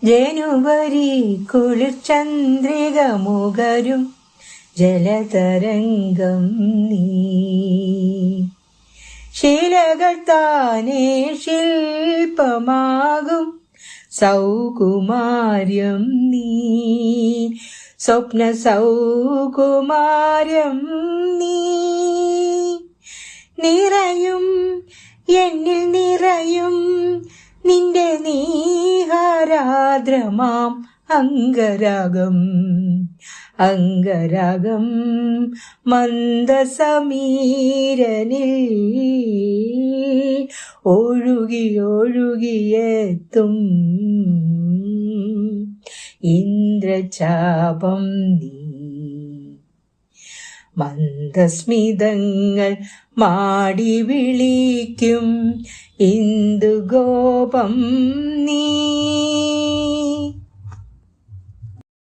ജനുവരി കുളിർചന്ദ്രിക മുഖരും ജലതരംഗം നീ. ശിലകൾ താനേ ശില്പമാകും സൗകുമാര്യം നീ. സ്വപ്ന സൗകുമാര്യം നീ. നിറയും എന്നിൽ നിറയും നിന്റെ നീഹാരാദ്രമാം അംഗരാഗം. അംഗരാഗം മന്ദസമീരനിൽ ഒഴുകി ഒഴുകിയെത്തും ഇന്ദ്രചാപം നീ. മന്ദസ്മിതങ്ങൾ മാടി വിളിക്കും ഇന്ദുഗോപം നീ.